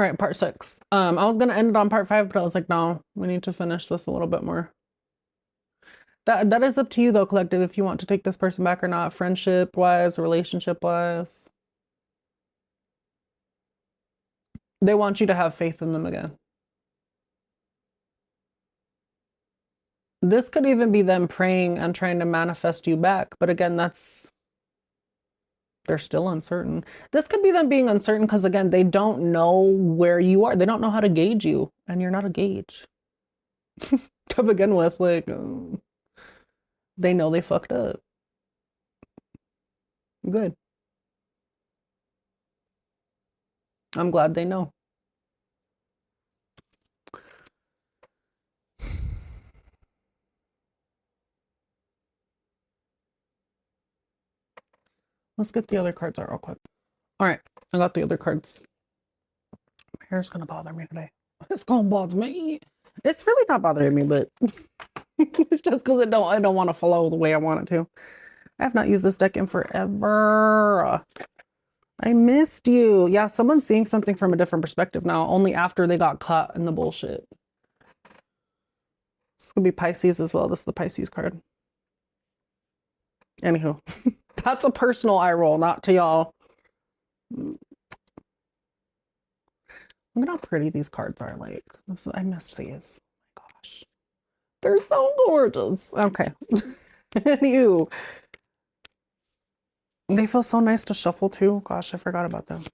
All right, part 6. I was gonna end it on part 5, but I was like, no, we need to finish this a little bit more. That is up to you though, collective, if you want to take this person back or not, friendship wise, relationship wise. They want you to have faith in them again. This could even be them praying and trying to manifest you back, but again, they're still uncertain. This could be them being uncertain because again, they don't know where you are. They don't know how to gauge you, and you're not a gauge to begin with. Like, they know they fucked up. Good. I'm glad they know. Let's get the other cards out real quick. All right, I got the other cards. My hair's gonna bother me today. It's gonna bother me. It's really not bothering me, but it's just because I don't want to flow the way I want it to. I have not used this deck in forever. I missed you. Yeah, someone's seeing something from a different perspective now, only after they got caught in the bullshit. This could be Pisces as well. This is the Pisces card. Anywho, that's a personal eye roll, not to y'all. Look at how pretty these cards are. Like, I missed these. Oh my gosh. They're so gorgeous. Okay. Anywho. They feel so nice to shuffle too. Gosh, I forgot about them.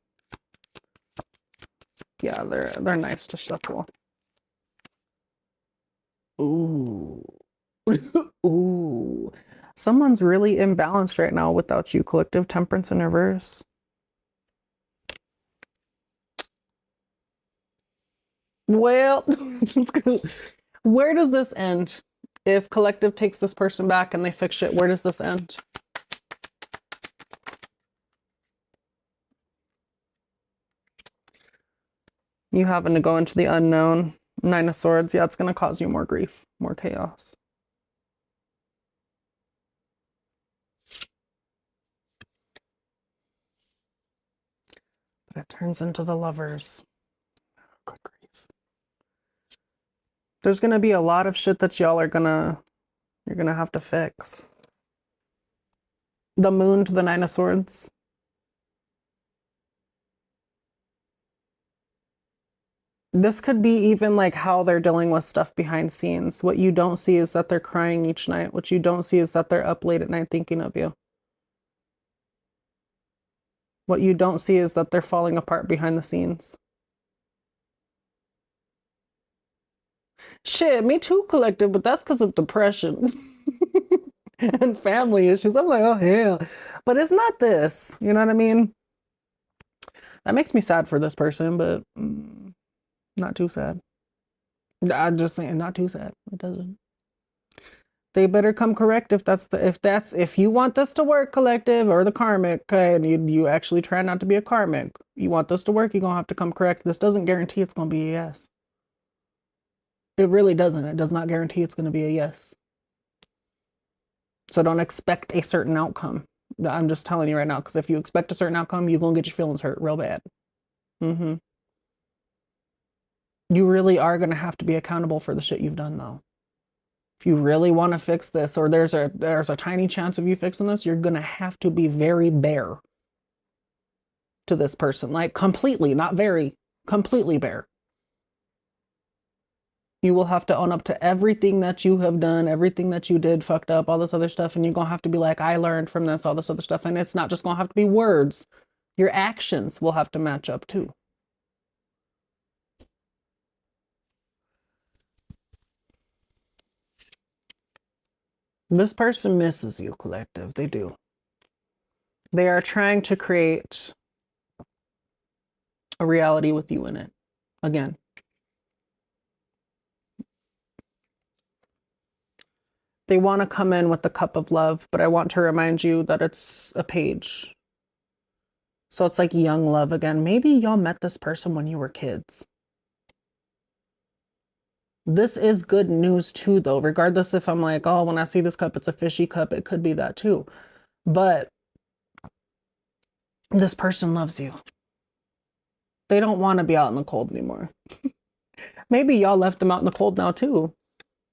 Yeah, they're nice to shuffle. Ooh. Ooh. Someone's really imbalanced right now without you, collective. Temperance in reverse. Well, where does this end? If collective takes this person back and they fix it, where does this end? You having to go into the unknown. 9 of Swords. Yeah, it's going to cause you more grief, more chaos. But it turns into the Lovers. Good grief. There's going to be a lot of shit that y'all are you're going to have to fix. The Moon to the 9 of Swords. This could be even like how they're dealing with stuff behind scenes. What you don't see is that they're crying each night. What you don't see is that they're up late at night thinking of you. What you don't see is that they're falling apart behind the scenes. Shit, me too, collective, but that's because of depression and family issues. I'm like, oh hell. But it's not this. You know what I mean? That makes me sad for this person, but not too sad. I'm just saying, not too sad. It doesn't. They better come correct if you want this to work, collective, or the karmic, okay, and you actually try not to be a karmic. You want this to work, you're gonna have to come correct. This doesn't guarantee it's gonna be a yes. It really doesn't. It does not guarantee it's gonna be a yes. So don't expect a certain outcome. I'm just telling you right now, because if you expect a certain outcome, you're gonna get your feelings hurt real bad. You really are gonna have to be accountable for the shit you've done, though. If you really want to fix this, or there's a tiny chance of you fixing this, you're gonna have to be very bare to this person, like completely, not very, completely bare. You will have to own up to everything that you have done, everything that you did, fucked up, all this other stuff, and you're gonna have to be like, I learned from this, all this other stuff, and it's not just gonna have to be words. Your actions will have to match up too. This person misses you, collective. They do. They are trying to create a reality with you in it. Again. They want to come in with the cup of love, but I want to remind you that it's a page. So it's like young love again. Maybe y'all met this person when you were kids. This is good news too, though. Regardless if I'm like, oh, when I see this cup, it's a fishy cup. It could be that too. But this person loves you. They don't want to be out in the cold anymore. Maybe y'all left them out in the cold now too.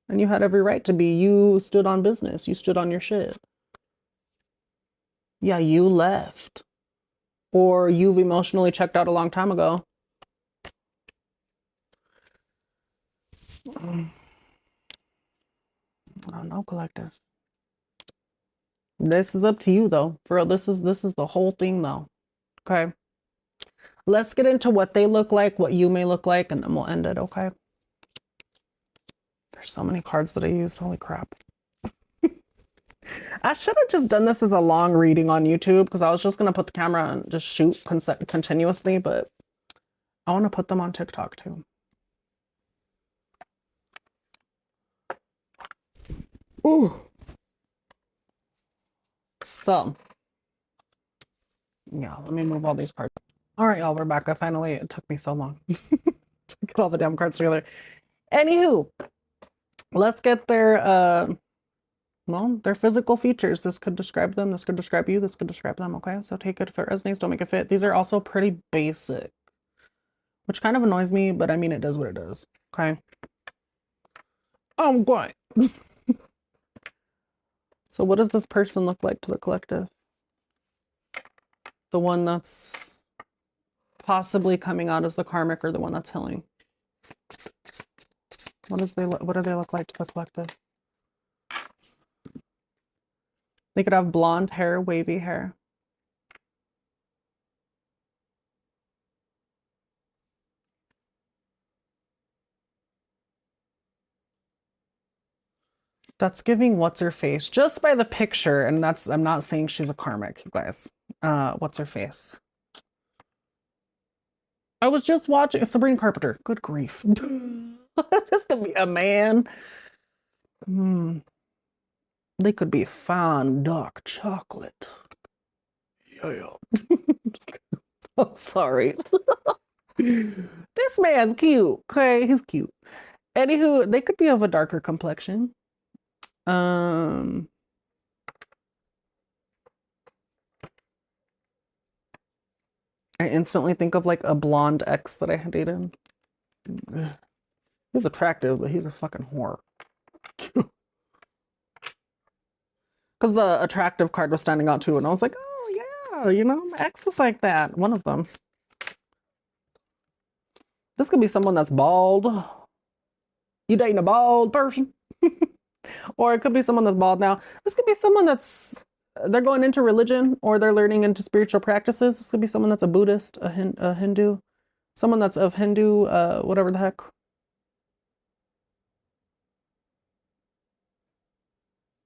And you had every right to be. You stood on business. You stood on your shit. Yeah, you left. Or you've emotionally checked out a long time ago. I don't know, collective. This is up to you though. For real, this is the whole thing though. Okay. Let's get into what they look like, what you may look like, and then we'll end it, okay? There's so many cards that I used. Holy crap. I should have just done this as a long reading on YouTube because I was just going to put the camera and just shoot continuously, but I want to put them on TikTok too. Ooh. So, yeah, let me move all these cards. All right, y'all, we're back. It took me so long to get all the damn cards together. Anywho, let's get their, well, their physical features. This could describe them. This could describe you. This could describe them, okay? So take it if it resonates. Don't make it fit. These are also pretty basic, which kind of annoys me, but I mean, it does what it does, okay? I'm going. So what does this person look like to the collective? The one that's possibly coming out as the karmic or the one that's healing? What do they look like to the collective? They could have blonde hair, wavy hair. That's giving what's her face just by the picture, and that's, I'm not saying she's a karmic, you guys. What's her face? I was just watching Sabrina Carpenter. Good grief. This could be a man. They could be fine dark chocolate. Yeah. I'm sorry. This man's cute. Okay, he's cute. Anywho, they could be of a darker complexion. I instantly think of like a blonde ex that I had dated. He's attractive, but he's a fucking whore. Because the attractive card was standing out too, and I was like, oh yeah, you know, my ex was like that. One of them. This could be someone that's bald. You dating a bald person? Or it could be someone that's bald now. This could be someone that's, they're going into religion or they're learning into spiritual practices. This could be someone that's a Buddhist, a Hindu, someone that's of Hindu, whatever the heck.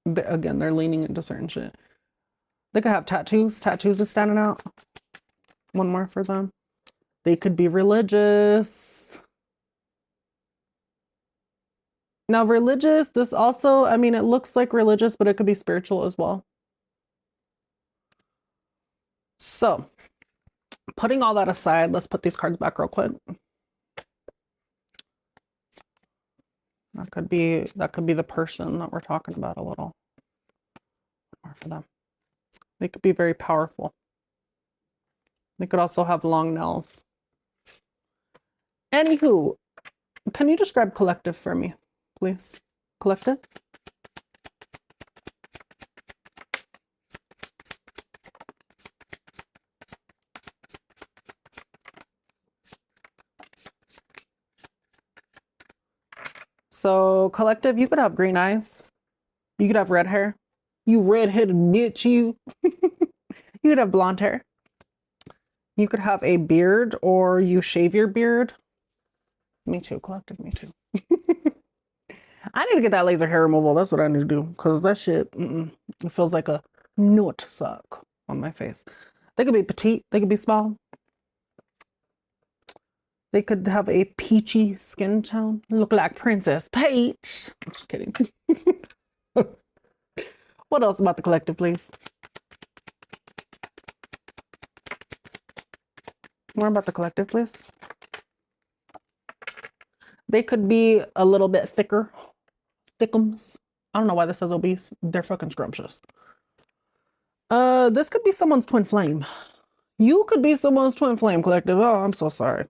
Again, they're leaning into certain shit. They could have tattoos. Tattoos is standing out. One more for them. They could be religious. Now, religious, this also, I mean, it looks like religious, but it could be spiritual as well. So, putting all that aside, let's put these cards back real quick. That could be the person that we're talking about a little more for them. They could be very powerful. They could also have long nails. Anywho, can you describe collective for me, please? Collective? So, collective, you could have green eyes. You could have red hair. You red-headed bitch, you. You could have blonde hair. You could have a beard or you shave your beard. Me too, collective, me too. I need to get that laser hair removal. That's what I need to do. Because that shit, it feels like a nut suck on my face. They could be petite. They could be small. They could have a peachy skin tone. Look like Princess Peach. I'm just kidding. What else about the collective, please? More about the collective, please. They could be a little bit thicker. Thickums. I don't know why this says obese. They're fucking scrumptious. This could be someone's twin flame. You could be someone's twin flame collective. Oh, I'm so sorry.